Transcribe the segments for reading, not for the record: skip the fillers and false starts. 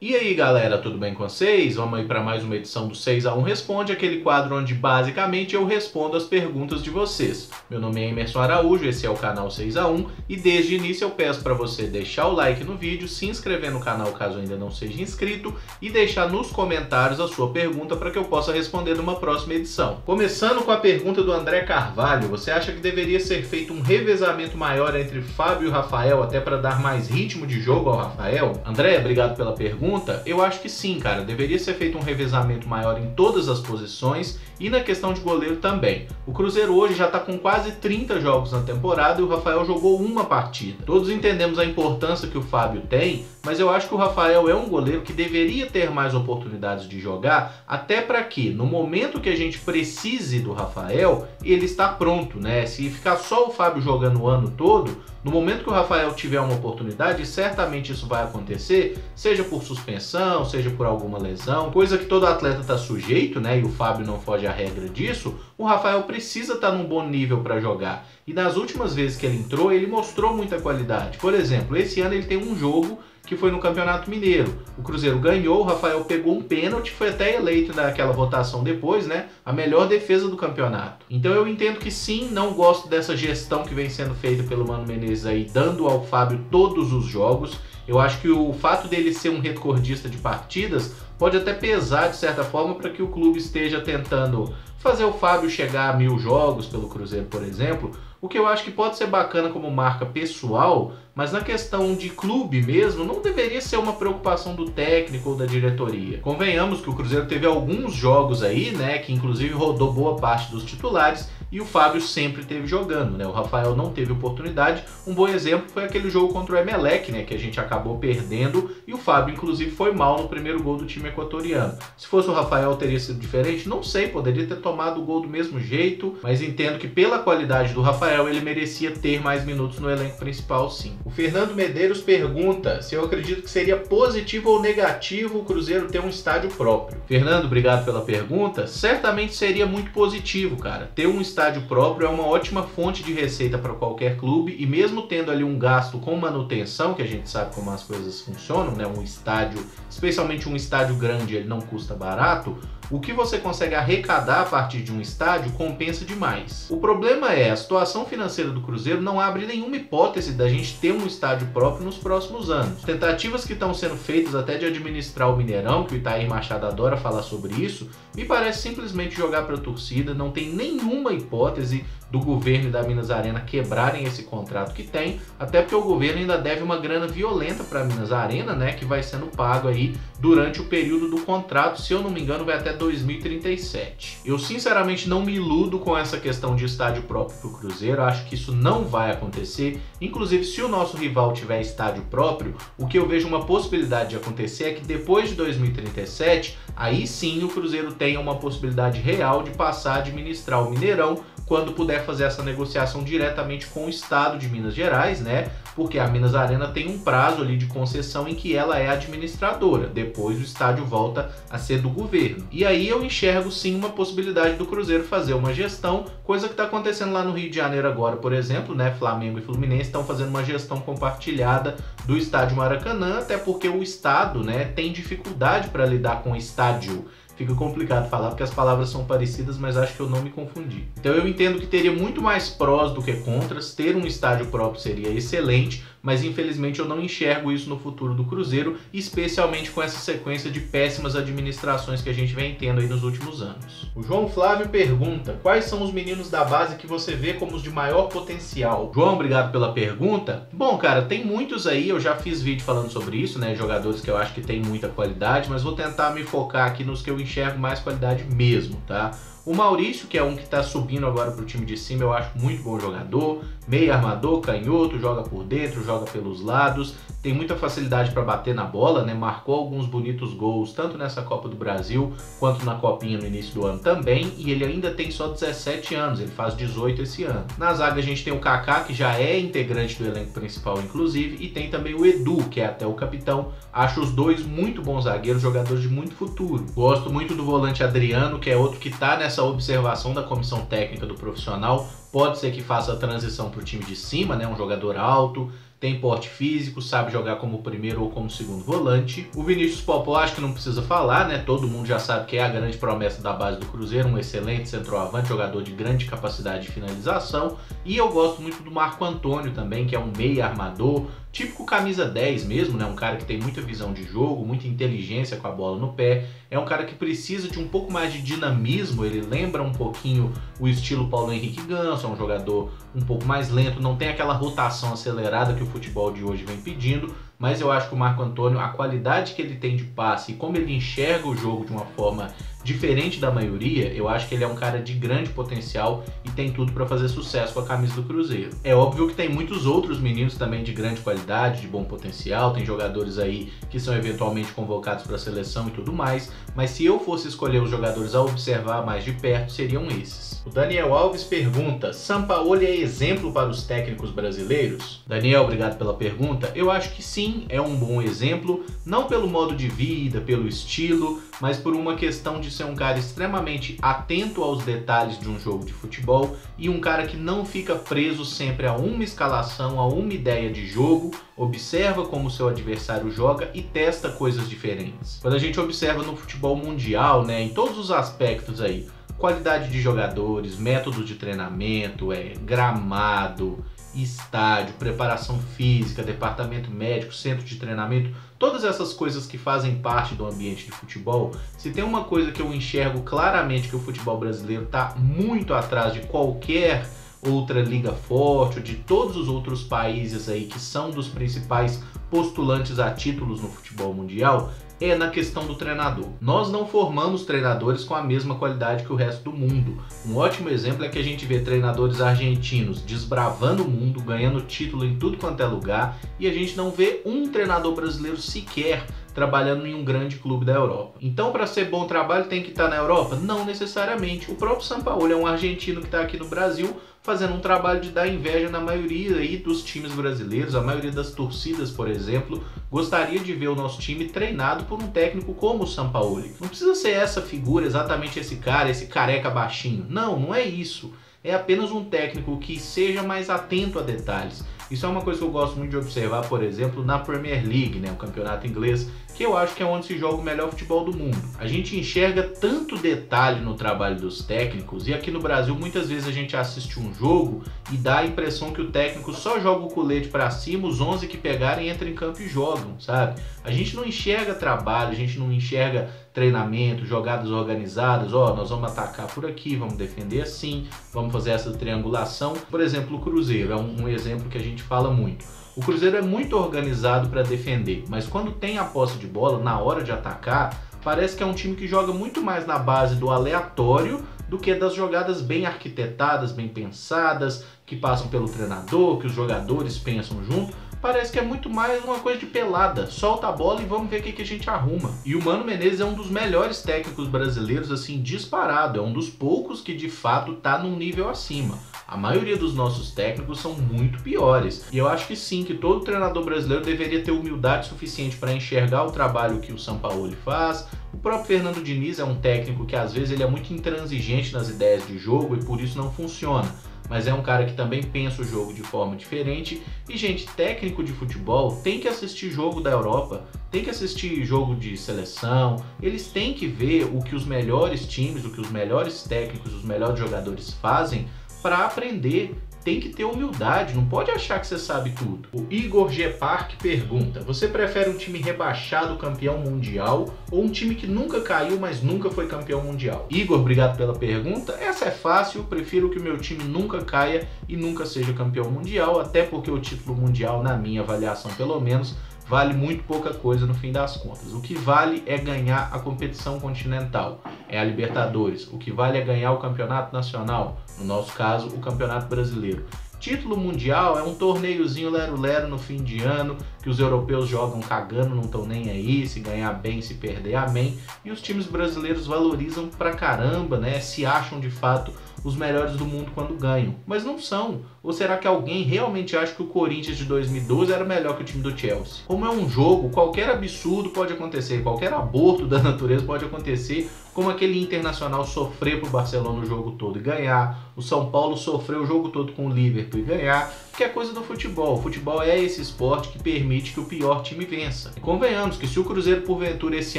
E aí galera, tudo bem com vocês? Vamos aí para mais uma edição do 6 a 1 Responde, aquele quadro onde basicamente eu respondo as perguntas de vocês. Meu nome é Emerson Araújo, esse é o canal 6 a 1 e desde o início eu peço para você deixar o like no vídeo, se inscrever no canal caso ainda não seja inscrito e deixar nos comentários a sua pergunta para que eu possa responder numa próxima edição. Começando com a pergunta do André Carvalho, você acha que deveria ser feito um revezamento maior entre Fábio e Rafael até para dar mais ritmo de jogo ao Rafael? André, obrigado pela pergunta. Eu acho que sim, cara, deveria ser feito um revezamento maior em todas as posições e na questão de goleiro também. O Cruzeiro hoje já está com quase 30 jogos na temporada e o Rafael jogou uma partida. Todos entendemos a importância que o Fábio tem, mas eu acho que o Rafael é um goleiro que deveria ter mais oportunidades de jogar, até para que no momento que a gente precise do Rafael, ele está pronto, né? Se ficar só o Fábio jogando o ano todo, no momento que o Rafael tiver uma oportunidade, certamente isso vai acontecer, seja por suspensão, seja por alguma lesão, coisa que todo atleta está sujeito, né? E o Fábio não foge à regra disso. O Rafael precisa estar num bom nível para jogar. E nas últimas vezes que ele entrou, ele mostrou muita qualidade. Por exemplo, esse ano ele tem um jogo que foi no Campeonato Mineiro. O Cruzeiro ganhou, o Rafael pegou um pênalti, foi até eleito naquela votação depois, né? A melhor defesa do campeonato. Então eu entendo que sim, não gosto dessa gestão que vem sendo feita pelo Mano Menezes aí, dando ao Fábio todos os jogos. Eu acho que o fato dele ser um recordista de partidas pode até pesar de certa forma para que o clube esteja tentando fazer o Fábio chegar a 1000 jogos pelo Cruzeiro, por exemplo, o que eu acho que pode ser bacana como marca pessoal, mas na questão de clube mesmo, não deveria ser uma preocupação do técnico ou da diretoria. Convenhamos que o Cruzeiro teve alguns jogos aí, né, que inclusive rodou boa parte dos titulares, e o Fábio sempre esteve jogando, né? O Rafael não teve oportunidade. Um bom exemplo foi aquele jogo contra o Emelec, né, que a gente acabou perdendo, e o Fábio inclusive foi mal no primeiro gol do time equatoriano. Se fosse o Rafael teria sido diferente? Não sei, poderia ter tomado o gol do mesmo jeito, mas entendo que pela qualidade do Rafael ele merecia ter mais minutos no elenco principal, sim. O Fernando Medeiros pergunta se eu acredito que seria positivo ou negativo o Cruzeiro ter um estádio próprio. Fernando, obrigado pela pergunta. Certamente seria muito positivo, cara. Ter um estádio próprio é uma ótima fonte de receita para qualquer clube e mesmo tendo ali um gasto com manutenção, que a gente sabe como as coisas funcionam, né? Um estádio, especialmente um estádio grande, ele não custa barato. O que você consegue arrecadar a partir de um estádio compensa demais. O problema é, a situação financeira do Cruzeiro não abre nenhuma hipótese da gente ter um estádio próprio nos próximos anos. Tentativas que estão sendo feitas até de administrar o Mineirão, que o Itair Machado adora falar sobre isso, me parece simplesmente jogar para a torcida, não tem nenhuma hipótese do governo e da Minas Arena quebrarem esse contrato que tem, até porque o governo ainda deve uma grana violenta para a Minas Arena, né, que vai sendo pago aí durante o período do contrato, se eu não me engano vai até 2037. Eu sinceramente não me iludo com essa questão de estádio próprio para o Cruzeiro, acho que isso não vai acontecer. Inclusive, se o nosso rival tiver estádio próprio, o que eu vejo uma possibilidade de acontecer é que depois de 2037, aí sim o Cruzeiro tenha uma possibilidade real de passar a administrar o Mineirão quando puder fazer essa negociação diretamente com o estado de Minas Gerais, né? Porque a Minas Arena tem um prazo ali de concessão em que ela é administradora. Depois o estádio volta a ser do governo. E aí eu enxergo sim uma possibilidade do Cruzeiro fazer uma gestão, coisa que está acontecendo lá no Rio de Janeiro agora, por exemplo, né? Flamengo e Fluminense estão fazendo uma gestão compartilhada do estádio Maracanã, até porque o estado, né, tem dificuldade para lidar com o estádio. Fica complicado falar porque as palavras são parecidas, mas acho que eu não me confundi. Então eu entendo que teria muito mais prós do que contras. Ter um estádio próprio seria excelente, mas infelizmente eu não enxergo isso no futuro do Cruzeiro, especialmente com essa sequência de péssimas administrações que a gente vem tendo aí nos últimos anos. O João Flávio pergunta: quais são os meninos da base que você vê como os de maior potencial? João, obrigado pela pergunta. Bom, cara, tem muitos aí, eu já fiz vídeo falando sobre isso, né? Jogadores que eu acho que tem muita qualidade, mas vou tentar me focar aqui nos que eu enxergo mais qualidade mesmo, tá? O Maurício, que é um que está subindo agora para o time de cima, eu acho muito bom jogador. Meio armador, canhoto, joga por dentro, joga pelos lados. Tem muita facilidade para bater na bola, né? Marcou alguns bonitos gols, tanto nessa Copa do Brasil, quanto na Copinha no início do ano também. E ele ainda tem só 17 anos, ele faz 18 esse ano. Na zaga a gente tem o Kaká, que já é integrante do elenco principal, inclusive. E tem também o Edu, que é até o capitão. Acho os dois muito bons zagueiros, jogadores de muito futuro. Gosto muito do volante Adriano, que é outro que está nessa observação da comissão técnica do profissional. Pode ser que faça a transição para o time de cima, né? Um jogador alto, tem porte físico, sabe jogar como primeiro ou como segundo volante. O Vinícius Popó acho que não precisa falar, né? Todo mundo já sabe que é a grande promessa da base do Cruzeiro, um excelente centroavante, jogador de grande capacidade de finalização. E eu gosto muito do Marco Antônio também, que é um meia armador, típico camisa 10 mesmo, né? Um cara que tem muita visão de jogo, muita inteligência com a bola no pé. É um cara que precisa de um pouco mais de dinamismo, ele lembra um pouquinho o estilo Paulo Henrique Ganso, é um jogador um pouco mais lento, não tem aquela rotação acelerada que o futebol de hoje vem pedindo, mas eu acho que o Marco Antônio, a qualidade que ele tem de passe e como ele enxerga o jogo de uma forma diferente da maioria, eu acho que ele é um cara de grande potencial e tem tudo para fazer sucesso com a camisa do Cruzeiro. É óbvio que tem muitos outros meninos também de grande qualidade, de bom potencial, tem jogadores aí que são eventualmente convocados para a seleção e tudo mais, mas se eu fosse escolher os jogadores a observar mais de perto, seriam esses. O Daniel Alves pergunta: Sampaoli é exemplo para os técnicos brasileiros? Daniel, obrigado pela pergunta. Eu acho que sim, é um bom exemplo, não pelo modo de vida, pelo estilo, mas por uma questão de ser um cara extremamente atento aos detalhes de um jogo de futebol e um cara que não fica preso sempre a uma escalação, a uma ideia de jogo, observa como o seu adversário joga e testa coisas diferentes. Quando a gente observa no futebol mundial, né, em todos os aspectos aí, qualidade de jogadores, método de treinamento, gramado, estádio, preparação física, departamento médico, centro de treinamento, todas essas coisas que fazem parte do ambiente de futebol, se tem uma coisa que eu enxergo claramente que o futebol brasileiro está muito atrás de qualquer outra liga forte, ou de todos os outros países aí que são dos principais postulantes a títulos no futebol mundial, é na questão do treinador. Nós não formamos treinadores com a mesma qualidade que o resto do mundo. Um ótimo exemplo é que a gente vê treinadores argentinos desbravando o mundo, ganhando título em tudo quanto é lugar, e a gente não vê um treinador brasileiro sequer trabalhando em um grande clube da Europa. Então, para ser bom trabalho, tem que estar na Europa? Não necessariamente. O próprio Sampaoli é um argentino que está aqui no Brasil, fazendo um trabalho de dar inveja na maioria aí dos times brasileiros. A maioria das torcidas, por exemplo, gostaria de ver o nosso time treinado por um técnico como o Sampaoli. Não precisa ser essa figura, exatamente esse cara, esse careca baixinho. Não, não é isso. É apenas um técnico que seja mais atento a detalhes. Isso é uma coisa que eu gosto muito de observar, por exemplo, na Premier League, né, o campeonato inglês, que eu acho que é onde se joga o melhor futebol do mundo. A gente enxerga tanto detalhe no trabalho dos técnicos, e aqui no Brasil muitas vezes a gente assiste um jogo e dá a impressão que o técnico só joga o colete para cima, os 11 que pegarem entram em campo e jogam, sabe? A gente não enxerga trabalho, a gente não enxerga treinamento, jogadas organizadas, nós vamos atacar por aqui, vamos defender assim, vamos fazer essa triangulação. Por exemplo, o Cruzeiro é um exemplo que a gente fala muito. O Cruzeiro é muito organizado para defender, mas quando tem a posse de bola, na hora de atacar, parece que é um time que joga muito mais na base do aleatório do que das jogadas bem arquitetadas, bem pensadas, que passam pelo treinador, que os jogadores pensam junto. Parece que é muito mais uma coisa de pelada, solta a bola e vamos ver o que a gente arruma. E o Mano Menezes é um dos melhores técnicos brasileiros, assim, disparado, é um dos poucos que de fato tá num nível acima. A maioria dos nossos técnicos são muito piores. E eu acho que sim, que todo treinador brasileiro deveria ter humildade suficiente para enxergar o trabalho que o Sampaoli faz. O próprio Fernando Diniz é um técnico que às vezes ele é muito intransigente nas ideias de jogo e por isso não funciona. Mas é um cara que também pensa o jogo de forma diferente. E, gente, técnico de futebol tem que assistir jogo da Europa, tem que assistir jogo de seleção, eles têm que ver o que os melhores times, o que os melhores técnicos, os melhores jogadores fazem para aprender. Tem que ter humildade, não pode achar que você sabe tudo. O Igor G. Park pergunta: você prefere um time rebaixado campeão mundial ou um time que nunca caiu, mas nunca foi campeão mundial? Igor, obrigado pela pergunta. Essa é fácil, prefiro que o meu time nunca caia e nunca seja campeão mundial, até porque o título mundial, na minha avaliação pelo menos, vale muito pouca coisa no fim das contas. O que vale é ganhar a competição continental, é a Libertadores. O que vale é ganhar o campeonato nacional, no nosso caso, o campeonato brasileiro. Título mundial é um torneiozinho lero-lero no fim de ano, que os europeus jogam cagando, não estão nem aí, se ganhar bem, se perder, amém. E os times brasileiros valorizam pra caramba, né? Se acham de fato os melhores do mundo quando ganham, mas não são. Ou será que alguém realmente acha que o Corinthians de 2012 era melhor que o time do Chelsea? Como é um jogo, qualquer absurdo pode acontecer, qualquer aborto da natureza pode acontecer, como aquele Internacional sofrer pro Barcelona o jogo todo e ganhar, o São Paulo sofreu o jogo todo com o Liverpool e ganhar, porque é coisa do futebol. O futebol é esse esporte que permite que o pior time vença. E convenhamos que se o Cruzeiro porventura esse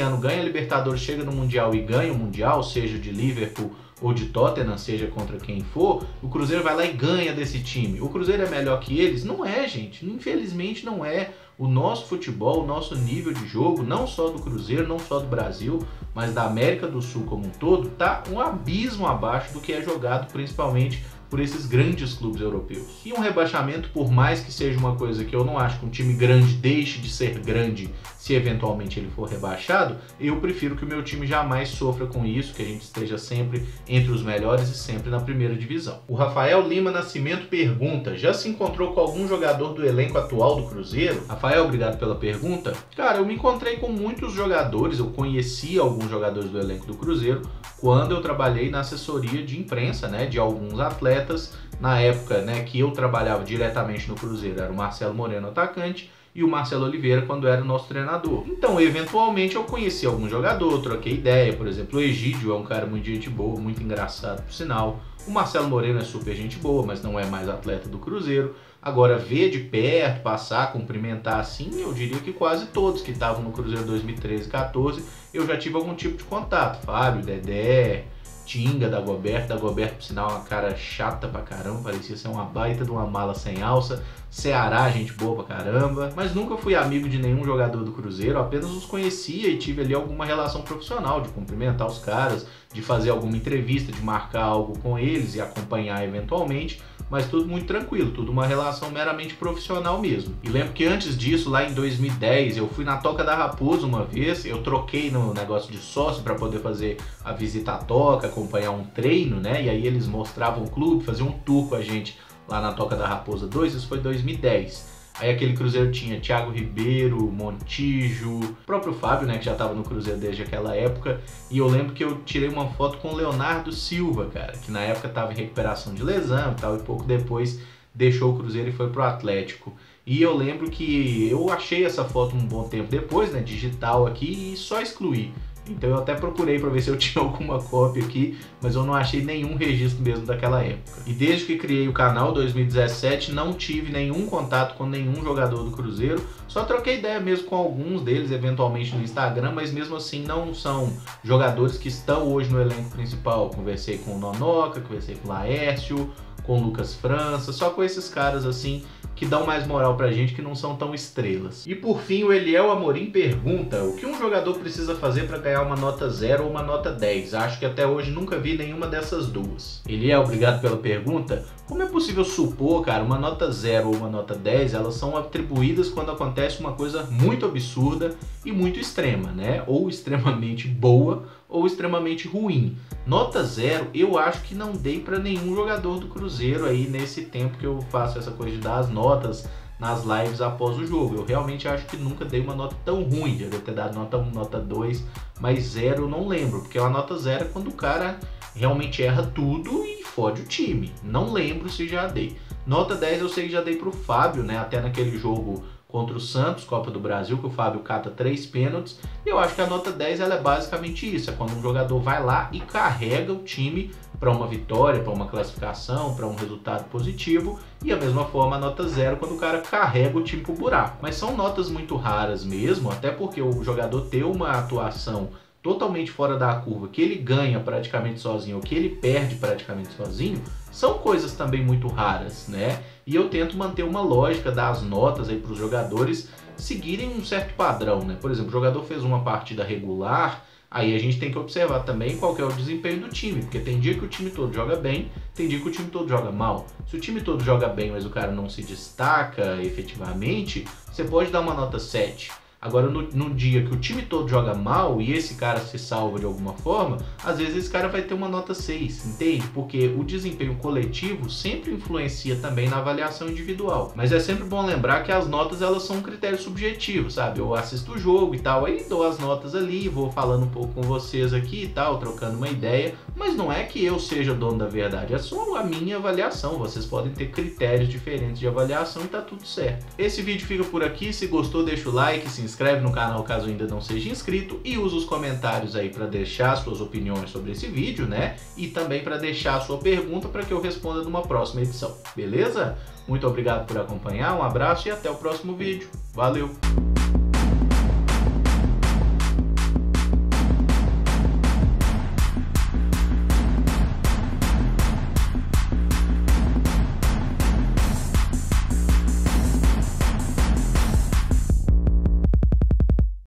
ano ganha a Libertadores, chega no Mundial e ganha o Mundial, seja de Liverpool ou de Tottenham, seja contra quem for, o Cruzeiro vai lá e ganha desse time. O Cruzeiro é melhor que eles? Não é, gente. Infelizmente não é. O nosso futebol, o nosso nível de jogo, não só do Cruzeiro, não só do Brasil, mas da América do Sul como um todo, tá um abismo abaixo do que é jogado principalmente por esses grandes clubes europeus. E um rebaixamento, por mais que seja uma coisa que eu não acho que um time grande deixe de ser grande se eventualmente ele for rebaixado, eu prefiro que o meu time jamais sofra com isso, que a gente esteja sempre entre os melhores e sempre na primeira divisão. O Rafael Lima Nascimento pergunta: já se encontrou com algum jogador do elenco atual do Cruzeiro? Rafael, obrigado pela pergunta. Cara, eu me encontrei com muitos jogadores, eu conheci alguns jogadores do elenco do Cruzeiro quando eu trabalhei na assessoria de imprensa, né, de alguns atletas. Na época, né, que eu trabalhava diretamente no Cruzeiro, era o Marcelo Moreno, atacante, e o Marcelo Oliveira quando era o nosso treinador. Então, eventualmente, eu conheci algum jogador, troquei ideia. Por exemplo, o Egídio é um cara muito gente boa, muito engraçado, por sinal. O Marcelo Moreno é super gente boa, mas não é mais atleta do Cruzeiro. Agora, ver de perto, passar, cumprimentar assim, eu diria que quase todos que estavam no Cruzeiro 2013 e 2014, eu já tive algum tipo de contato. Fábio, Dedé, Tinga, Dagoberto, por sinal, uma cara chata pra caramba, parecia ser uma baita de uma mala sem alça. Ceará, gente boa pra caramba, mas nunca fui amigo de nenhum jogador do Cruzeiro, apenas os conhecia e tive ali alguma relação profissional, de cumprimentar os caras, de fazer alguma entrevista, de marcar algo com eles e acompanhar eventualmente, mas tudo muito tranquilo, tudo uma relação meramente profissional mesmo. E lembro que antes disso, lá em 2010, eu fui na Toca da Raposa uma vez, eu troquei no negócio de sócio para poder fazer a visita à Toca, acompanhar um treino, né? E aí eles mostravam o clube, faziam um tour com a gente lá na Toca da Raposa 2, isso foi 2010. Aí aquele Cruzeiro tinha Thiago Ribeiro, Montijo, o próprio Fábio, né, que já estava no Cruzeiro desde aquela época. E eu lembro que eu tirei uma foto com o Leonardo Silva, cara, que na época estava em recuperação de lesão e tal, e pouco depois deixou o Cruzeiro e foi pro Atlético. E eu lembro que eu achei essa foto um bom tempo depois, né, digital aqui, e só excluí. Então eu até procurei para ver se eu tinha alguma cópia aqui, mas eu não achei nenhum registro mesmo daquela época. E desde que criei o canal, 2017, não tive nenhum contato com nenhum jogador do Cruzeiro, só troquei ideia mesmo com alguns deles, eventualmente no Instagram, mas mesmo assim não são jogadores que estão hoje no elenco principal. Conversei com o Nonoca, conversei com o Laércio, com o Lucas França, só com esses caras assim que dão mais moral pra gente, que não são tão estrelas. E por fim, o Eliel Amorim pergunta: o que um jogador precisa fazer para ganhar uma nota 0 ou uma nota 10? Acho que até hoje nunca vi nenhuma dessas duas. Eliel, obrigado pela pergunta. Como é possível supor, cara, uma nota 0 ou uma nota 10, elas são atribuídas quando acontece uma coisa muito absurda e muito extrema, né? Ou extremamente boa ou extremamente ruim. Nota 0, eu acho que não dei para nenhum jogador do Cruzeiro aí nesse tempo que eu faço essa coisa de dar as notas nas lives após o jogo. Eu realmente acho que nunca dei uma nota tão ruim, já devo ter dado nota 1, nota 2, mas 0 eu não lembro, porque uma nota 0 é quando o cara realmente erra tudo e fode o time. Não lembro se já dei. Nota 10 eu sei que já dei pro Fábio, né, até naquele jogo contra o Santos, Copa do Brasil, que o Fábio cata 3 pênaltis. Eu acho que a nota 10 ela é basicamente isso, é quando um jogador vai lá e carrega o time para uma vitória, para uma classificação, para um resultado positivo, e a mesma forma a nota 0 quando o cara carrega o time pro buraco. Mas são notas muito raras mesmo, até porque o jogador ter uma atuação totalmente fora da curva, que ele ganha praticamente sozinho ou que ele perde praticamente sozinho, são coisas também muito raras, né? E eu tento manter uma lógica das notas aí para os jogadores seguirem um certo padrão, né? Por exemplo, o jogador fez uma partida regular, aí a gente tem que observar também qual que é o desempenho do time, porque tem dia que o time todo joga bem, tem dia que o time todo joga mal. Se o time todo joga bem, mas o cara não se destaca efetivamente, você pode dar uma nota 7. Agora, no dia que o time todo joga mal e esse cara se salva de alguma forma, às vezes esse cara vai ter uma nota 6, entende? Porque o desempenho coletivo sempre influencia também na avaliação individual. Mas é sempre bom lembrar que as notas, elas são um critério subjetivo, sabe? Eu assisto o jogo e tal, aí dou as notas ali, vou falando um pouco com vocês aqui e tal, trocando uma ideia, mas não é que eu seja dono da verdade, é só a minha avaliação. Vocês podem ter critérios diferentes de avaliação e tá tudo certo. Esse vídeo fica por aqui, se gostou deixa o like, se inscreve inscreve no canal caso ainda não seja inscrito e usa os comentários aí para deixar suas opiniões sobre esse vídeo, né? E também para deixar a sua pergunta para que eu responda numa próxima edição, beleza? Muito obrigado por acompanhar, um abraço e até o próximo vídeo. Valeu!